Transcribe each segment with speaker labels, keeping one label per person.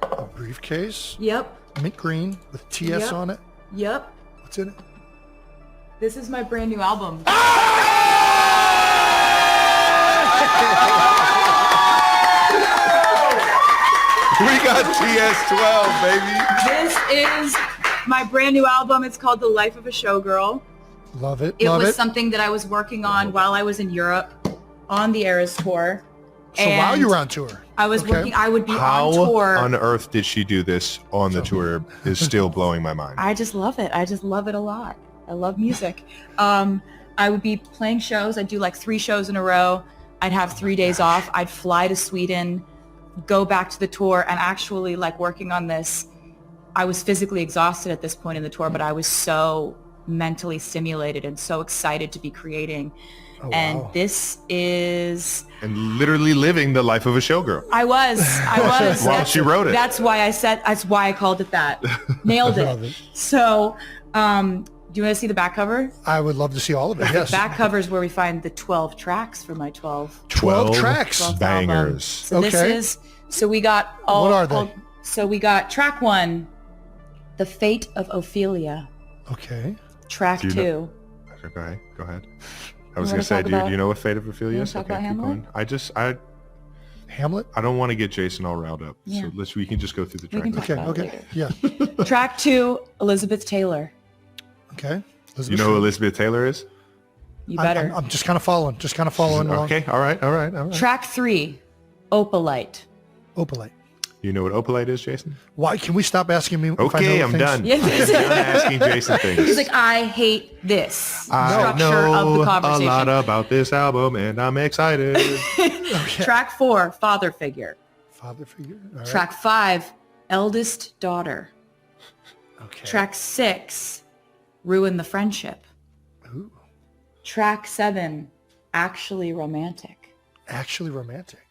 Speaker 1: A briefcase.
Speaker 2: Yep.
Speaker 1: Mint green with TS on it.
Speaker 2: Yep.
Speaker 1: What's in it?
Speaker 2: This is my brand new album.
Speaker 3: We got TS12, baby.
Speaker 2: This is my brand new album. It's called The Life of a Showgirl.
Speaker 1: Love it.
Speaker 2: It
Speaker 1: Love
Speaker 2: was
Speaker 1: it.
Speaker 2: something that I was working on while I was in Europe on the Eras tour.
Speaker 1: So while you were on tour,
Speaker 2: I was working. I would be
Speaker 3: How
Speaker 2: on tour.
Speaker 3: on earth did she do this on the tour is still blowing my mind.
Speaker 2: I just love it. I just love it a lot. I love music. I would be playing shows. I'd do like 3 shows in a row. I'd have 3 days off. I'd fly to Sweden, go back to the tour, and actually like working on this. I was physically exhausted at this point in the tour, but I was so mentally stimulated and so excited to be creating.
Speaker 1: Oh,
Speaker 2: And
Speaker 1: wow.
Speaker 2: this is...
Speaker 3: And literally living the life of a showgirl.
Speaker 2: I was.
Speaker 3: While she wrote it.
Speaker 2: That's why I called it that. Nailed
Speaker 1: Love
Speaker 2: it.
Speaker 1: it.
Speaker 2: So, do you want to see the back cover?
Speaker 1: I would love to see all of it. Yes.
Speaker 2: Back cover is where we find the 12 tracks for my 12
Speaker 1: tracks.
Speaker 2: 12th
Speaker 3: Bangers.
Speaker 2: album. So this
Speaker 1: Okay.
Speaker 2: is, so we got all.
Speaker 1: What are they?
Speaker 2: So we got track 1, The Fate of Ophelia.
Speaker 1: Okay.
Speaker 2: Track
Speaker 3: Do you
Speaker 2: 2.
Speaker 3: know- Okay, go ahead. I was
Speaker 2: wanna
Speaker 3: going to say,
Speaker 2: talk
Speaker 3: do
Speaker 2: about-
Speaker 3: you know what Fate of Ophelia is?
Speaker 2: talk
Speaker 3: Okay,
Speaker 2: about
Speaker 3: keep
Speaker 2: Hamlet?
Speaker 3: going.
Speaker 1: Hamlet.
Speaker 3: I don't want to get Jason all riled up.
Speaker 2: Yeah.
Speaker 3: So we can just go through the
Speaker 2: We
Speaker 3: track.
Speaker 2: can talk
Speaker 1: Okay.
Speaker 2: about it
Speaker 1: Okay.
Speaker 2: later.
Speaker 1: Yeah.
Speaker 2: Track 2, Elizabeth Taylor.
Speaker 1: Okay.
Speaker 3: You know who Elizabeth Taylor is?
Speaker 2: You better.
Speaker 1: I'm just kind of following. Just kind of following along.
Speaker 3: Okay, all right.
Speaker 2: Track 3, Opalite.
Speaker 1: Opalite.
Speaker 3: You know what opalite is, Jason?
Speaker 1: Why can we stop asking me? if I know
Speaker 3: Okay, I'm
Speaker 1: things?
Speaker 3: done.
Speaker 2: Yeah.
Speaker 3: I'm done asking Jason things.
Speaker 2: He's like, I hate this
Speaker 3: I
Speaker 2: structure
Speaker 3: know
Speaker 2: of the
Speaker 3: a
Speaker 2: conversation.
Speaker 3: lot about this album, and I'm excited.
Speaker 2: Track 4, Father Figure.
Speaker 1: Father figure. All right.
Speaker 2: Track 5, Eldest Daughter.
Speaker 1: Okay.
Speaker 2: Track 6, Ruin the Friendship.
Speaker 1: Ooh,
Speaker 2: Track 7, Actually Romantic.
Speaker 1: actually romantic.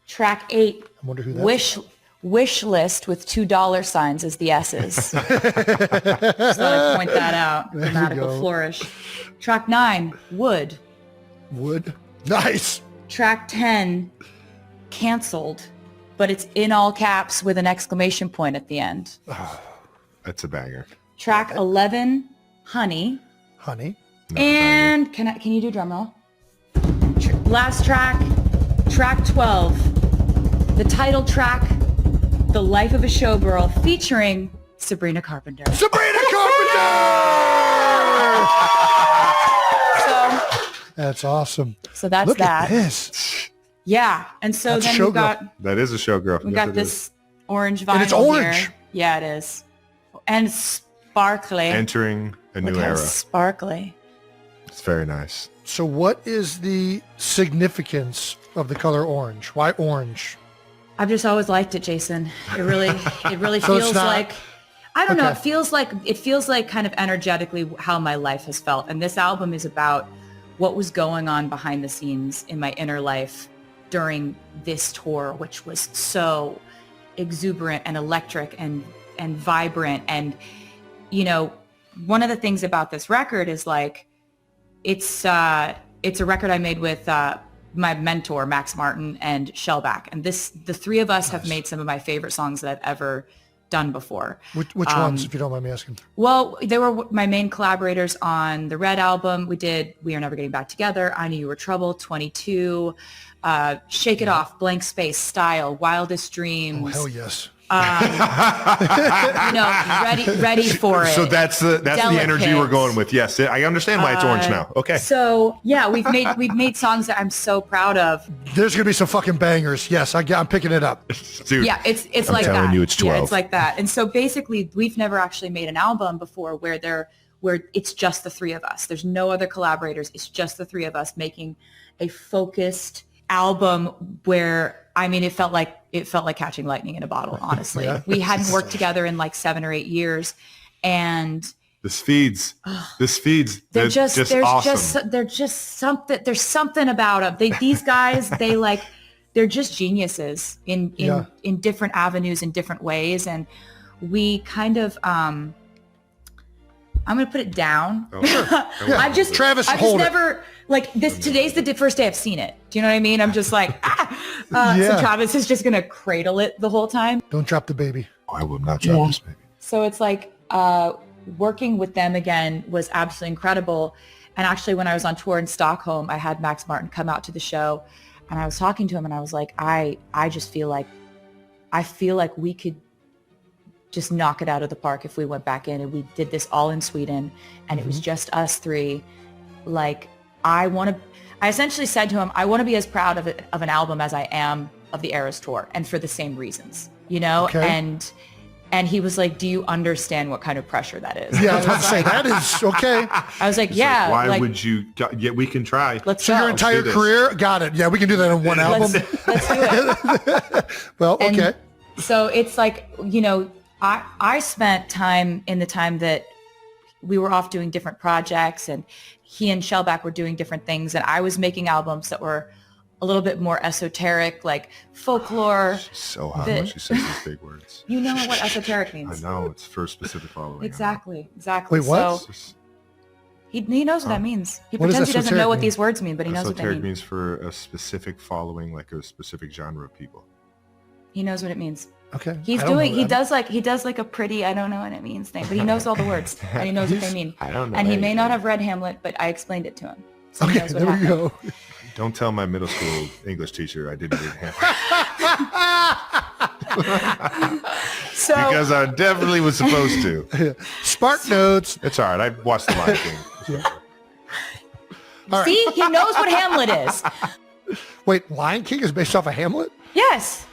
Speaker 2: Track 8,
Speaker 1: I wonder who that's
Speaker 2: Wish List with $2 signs as the S's. Just thought I'd point that out.
Speaker 1: you
Speaker 2: Grammatical
Speaker 1: go.
Speaker 2: flourish. Track 9, Wood.
Speaker 1: Wood. Nice.
Speaker 2: Track 10, Canceled, but it's in all caps with an exclamation point at the end.
Speaker 3: That's a banger.
Speaker 2: Track 11, Honey.
Speaker 1: Honey.
Speaker 2: And can you do drum roll? Last track, track 12, the title track, The Life of a Showgirl, featuring Sabrina Carpenter.
Speaker 1: Sabrina Carpenter. That's awesome.
Speaker 2: So that's
Speaker 1: Look
Speaker 2: that.
Speaker 1: at this.
Speaker 2: Yeah, and so
Speaker 1: That's
Speaker 2: then
Speaker 1: a
Speaker 2: we got
Speaker 3: That is a showgirl.
Speaker 2: we
Speaker 3: Yes,
Speaker 2: got
Speaker 3: it
Speaker 2: this
Speaker 3: is.
Speaker 2: orange vinyl
Speaker 1: And it's orange.
Speaker 2: here. Yeah, it is, and sparkly.
Speaker 3: Entering a new
Speaker 2: Look how
Speaker 3: era.
Speaker 2: sparkly.
Speaker 3: It's very nice.
Speaker 1: So what is the significance of the color orange? Why orange?
Speaker 2: I've just always liked it, Jason. It really
Speaker 1: So it's
Speaker 2: feels
Speaker 1: not-
Speaker 2: like, I don't know.
Speaker 1: Okay.
Speaker 2: It feels like kind of energetically how my life has felt. And this album is about what was going on behind the scenes in my inner life during this tour, which was so exuberant and electric and vibrant. And, you know, one of the things about this record is like, it's a record I made with my mentor, Max Martin, and Shellback. And the 3 of us have made some of my favorite songs that I've ever done before.
Speaker 1: Which ones, if you don't mind me asking?
Speaker 2: Well, they were my main collaborators on the Red album. We did We Are Never Getting Back Together, I Knew You Were Trouble, 22, Shake It Off, Blank Space, Style, Wildest Dreams.
Speaker 1: Oh, hell yes.
Speaker 2: You know, ready for it.
Speaker 3: So that's the energy
Speaker 2: Delicate.
Speaker 3: we're going with. Yes, I understand why it's orange now. Okay.
Speaker 2: So yeah, we've made songs that I'm so proud of.
Speaker 1: There's gonna be some fucking bangers. Yes, I'm picking it up.
Speaker 3: Dude,
Speaker 2: Yeah, it's
Speaker 3: I'm
Speaker 2: like
Speaker 3: telling
Speaker 2: that.
Speaker 3: you, it's
Speaker 2: Yeah,
Speaker 3: 12.
Speaker 2: it's like that. And so basically, we've never actually made an album before where it's just the 3 of us. There's no other collaborators. It's just the 3 of us making a focused album where, I mean, it felt like catching lightning in a bottle, honestly.
Speaker 1: Yeah.
Speaker 2: We hadn't worked together in like 7 or 8 years. And
Speaker 3: This feeds.
Speaker 2: there's
Speaker 3: awesome.
Speaker 2: there's something about them. These guys, they're just geniuses in different avenues, in different ways. And we kind of, I'm going to put it down.
Speaker 3: Oh, sure.
Speaker 1: Yeah.
Speaker 2: I've just
Speaker 1: Travis,
Speaker 2: I've just
Speaker 1: hold it.
Speaker 2: never like this. Today's the first day I've seen it. Do you know what I mean? I'm just like, So Travis is just going to cradle it the whole time.
Speaker 1: Don't drop the baby.
Speaker 3: I will not drop this baby.
Speaker 2: So it's like working with them again was absolutely incredible. And actually, when I was on tour in Stockholm, I had Max Martin come out to the show, and I was talking to him, and I was like, I just feel like we could just knock it out of the park if we went back in and we did this all in Sweden, and it was just us three. Like, I essentially said to him, I want to be as proud of an album as I am of the Eras tour, and for the same reasons, you know?
Speaker 1: Okay.
Speaker 2: And he was like, do you understand what kind of pressure that is?
Speaker 1: Yeah, I was about to say, that is okay.
Speaker 2: I was like,
Speaker 3: It's
Speaker 2: yeah.
Speaker 3: Like, why
Speaker 2: like,
Speaker 3: would you? Yeah, we can try.
Speaker 2: Let's
Speaker 1: So
Speaker 2: go.
Speaker 1: your entire
Speaker 3: do this.
Speaker 1: career? Got it. Yeah, we can do that in one album.
Speaker 2: Let's do it.
Speaker 1: Well, okay.
Speaker 2: So it's like, you know, I spent time in the time that we were off doing different projects, and he and Shellback were doing different things, and I was making albums that were a little bit more esoteric, like folklore.
Speaker 3: She's so hot when she says these big words.
Speaker 2: You know what esoteric means.
Speaker 3: I know, it's for specific following.
Speaker 2: Exactly.
Speaker 1: Wait, what?
Speaker 2: So he knows what that means. He
Speaker 1: What does
Speaker 2: pretends he doesn't
Speaker 1: esoteric
Speaker 2: know what
Speaker 1: mean?
Speaker 2: these words mean, but he knows what they
Speaker 3: Esoteric
Speaker 2: mean.
Speaker 3: means for a specific following, like a specific genre of people.
Speaker 2: He knows what it means.
Speaker 1: Okay.
Speaker 2: He does like a pretty, I don't know what it means thing, but he knows all the words and he knows what they mean.
Speaker 3: I don't know.
Speaker 2: And he may not have read Hamlet, but I explained it to him. So he
Speaker 1: Okay,
Speaker 2: knows what
Speaker 1: there we
Speaker 2: happened.
Speaker 1: go.
Speaker 3: Don't tell my middle school English teacher I didn't read Hamlet.
Speaker 2: So
Speaker 3: Because I definitely was supposed to.
Speaker 1: Spark Notes.
Speaker 3: It's all right. I watched The Lion King.
Speaker 1: All right.
Speaker 2: see, he knows what Hamlet is.
Speaker 1: Wait, Lion King is based off of Hamlet?
Speaker 2: Yes.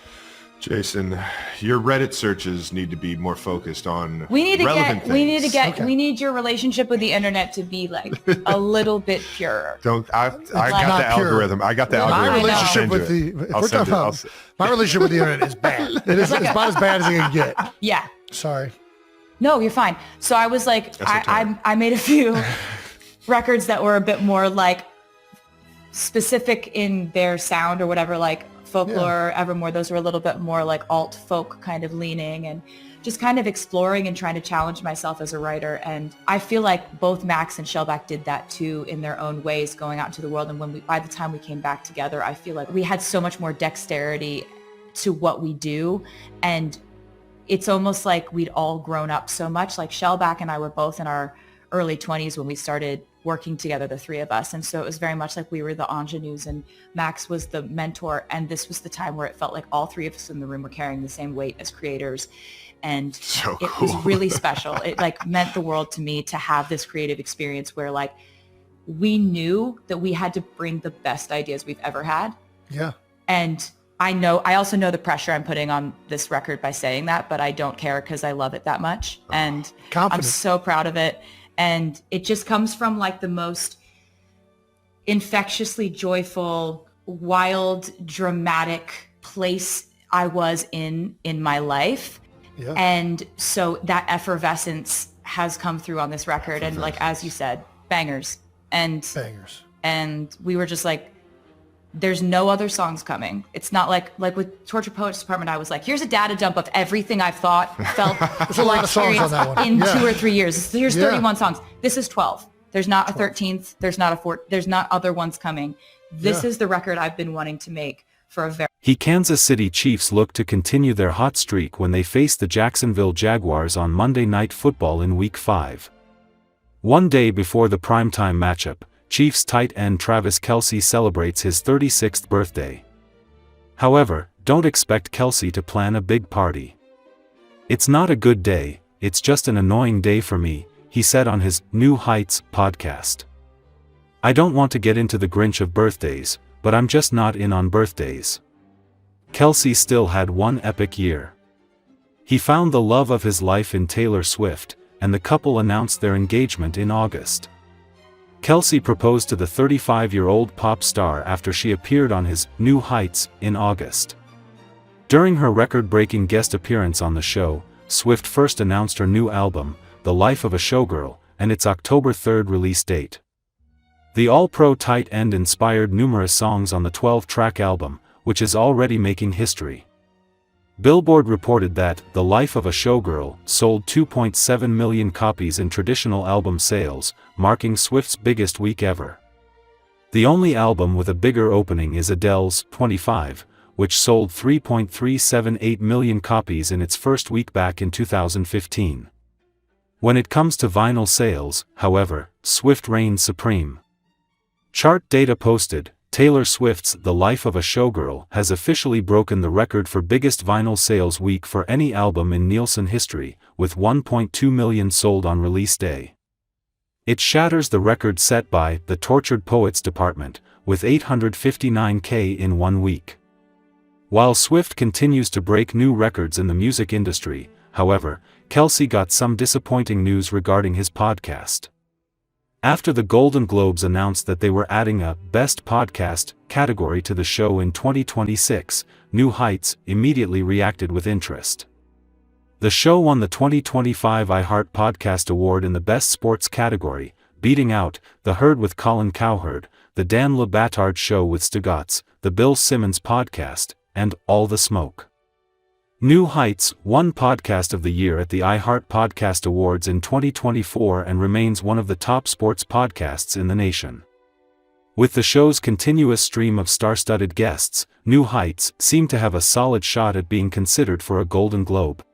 Speaker 3: Jason, your Reddit searches need to be more focused on
Speaker 2: We need to
Speaker 3: relevant things.
Speaker 1: Okay.
Speaker 2: we need your relationship with the internet to be like a little bit purer.
Speaker 3: Don't I
Speaker 1: not
Speaker 3: got the
Speaker 1: pure.
Speaker 3: algorithm. I got the
Speaker 2: My
Speaker 1: My
Speaker 3: algorithm. I'll
Speaker 1: relationship
Speaker 3: send
Speaker 1: with
Speaker 3: you
Speaker 1: the
Speaker 3: it. I'll send it. I'll s-
Speaker 1: my relationship with the internet is bad. It's about as bad as it can get.
Speaker 2: Yeah.
Speaker 1: Sorry.
Speaker 2: No, you're fine. So I was like, I made a few records that were a bit more like specific in their sound or whatever, like Folklore, Evermore. Those were a little bit more like alt folk kind of leaning, and just kind of exploring and trying to challenge myself as a writer. And I feel like both Max and Shellback did that too in their own ways, going out into the world. And by the time we came back together, I feel like we had so much more dexterity to what we do. And it's almost like we'd all grown up so much. Like Shellback and I were both in our early 20s when we started working together, the three of us. And so it was very much like we were the ingenues and Max was the mentor. And this was the time where it felt like all three of us in the room were carrying the same weight as creators. And
Speaker 3: So
Speaker 2: it
Speaker 3: cool.
Speaker 2: was really special. It like meant the world to me to have this creative experience where like we knew that we had to bring the best ideas we've ever had.
Speaker 1: Yeah.
Speaker 2: And I also know the pressure I'm putting on this record by saying that, but I don't care because I love it that much. And I'm
Speaker 1: Confident.
Speaker 2: so proud of it. And it just comes from like the most infectiously joyful, wild, dramatic place I was in my life.
Speaker 1: Yeah.
Speaker 2: And so that effervescence has come through on this record. And like, as you said, bangers.
Speaker 1: Bangers.
Speaker 2: And we were just like, there's no other songs coming. It's not like with Torture Poets Department, I was like, here's a data dump of everything I've thought, felt,
Speaker 1: There's a lot of songs on that one.
Speaker 2: in
Speaker 1: Yeah.
Speaker 2: 2 or 3 years. Here's
Speaker 1: Yeah.
Speaker 2: 31 songs. This is 12. There's not a 13th. There's not a 4th. There's not other ones coming. This
Speaker 1: Yeah.
Speaker 2: is the record I've been wanting to make for a very
Speaker 4: Kansas City Chiefs look to continue their hot streak when they face the Jacksonville Jaguars on Monday Night Football in Week 5. One day before the primetime matchup, Chiefs tight end Travis Kelce celebrates his 36th birthday. However, don't expect Kelce to plan a big party. "It's not a good day, it's just an annoying day for me," he said on his New Heights podcast. "I don't want to get into the Grinch of birthdays, but I'm just not in on birthdays." Kelce still had one epic year. He found the love of his life in Taylor Swift, and the couple announced their engagement in August. Kelce proposed to the 35-year-old pop star after she appeared on his New Heights in August. During her record-breaking guest appearance on the show, Swift first announced her new album, The Life of a Showgirl, and its October 3rd release date. The All-Pro tight end inspired numerous songs on the 12-track album, which is already making history. Billboard reported that The Life of a Showgirl sold 2.7 million copies in traditional album sales, marking Swift's biggest week ever. The only album with a bigger opening is Adele's 25, which sold 3.378 million copies in its first week back in 2015. When it comes to vinyl sales, however, Swift reigns supreme. Chart data posted, Taylor Swift's The Life of a Showgirl has officially broken the record for biggest vinyl sales week for any album in Nielsen history, with 1.2 million sold on release day. It shatters the record set by The Tortured Poets Department, with 859,000 in 1 week. While Swift continues to break new records in the music industry, however, Kelce got some disappointing news regarding his podcast. After the Golden Globes announced that they were adding a Best Podcast category to the show in 2026, New Heights immediately reacted with interest. The show won the 2025 iHeart Podcast Award in the Best Sports category, beating out The Herd with Colin Cowherd, The Dan Le Batard Show with Stugotz, The Bill Simmons Podcast, and All the Smoke. New Heights won Podcast of the Year at the iHeart Podcast Awards in 2024 and remains one of the top sports podcasts in the nation. With the show's continuous stream of star-studded guests, New Heights seemed to have a solid shot at being considered for a Golden Globe.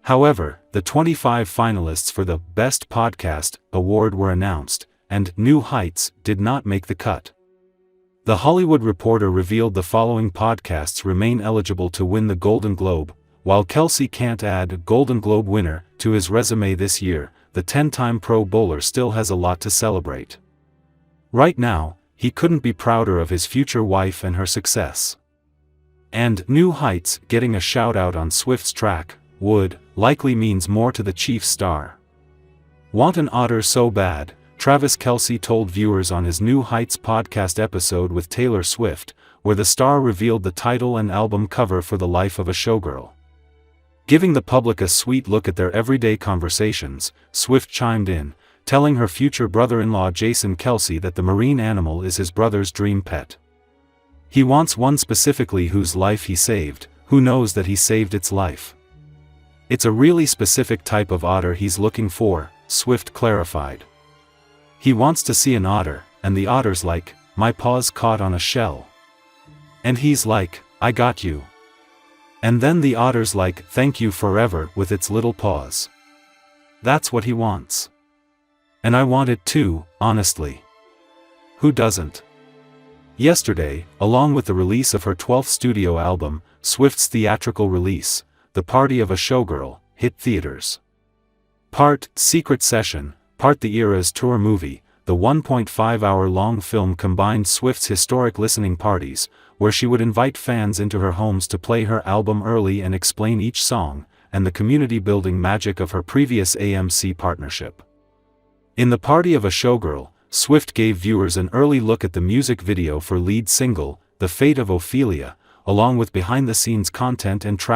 Speaker 4: However, the 25 finalists for the Best Podcast Award were announced, and New Heights did not make the cut. The Hollywood Reporter revealed the following podcasts remain eligible to win the Golden Globe. While Kelce can't add a Golden Globe winner to his resume this year, the 10-time Pro Bowler still has a lot to celebrate. Right now, he couldn't be prouder of his future wife and her success. And New Heights getting a shout-out on Swift's track would likely means more to the Chiefs star. Want an otter so bad? Travis Kelce told viewers on his New Heights podcast episode with Taylor Swift, where the star revealed the title and album cover for The Life of a Showgirl. Giving the public a sweet look at their everyday conversations, Swift chimed in, telling her future brother-in-law Jason Kelce that the marine animal is his brother's dream pet. He wants one specifically whose life he saved, who knows that he saved its life. It's a really specific type of otter he's looking for, Swift clarified. He wants to see an otter, and the otter's like, my paw's caught on a shell. And he's like, I got you. And then the otter's like, thank you forever with its little paws. That's what he wants. And I want it too, honestly. Who doesn't? Yesterday, along with the release of her 12th studio album, Swift's theatrical release, The Party of a Showgirl, hit theaters. Part Secret Session, part the Eras tour movie, the 1.5-hour-long film combined Swift's historic listening parties, where she would invite fans into her homes to play her album early and explain each song, and the community-building magic of her previous AMC partnership. In The Party of a Showgirl, Swift gave viewers an early look at the music video for lead single, The Fate of Ophelia, along with behind-the-scenes content and track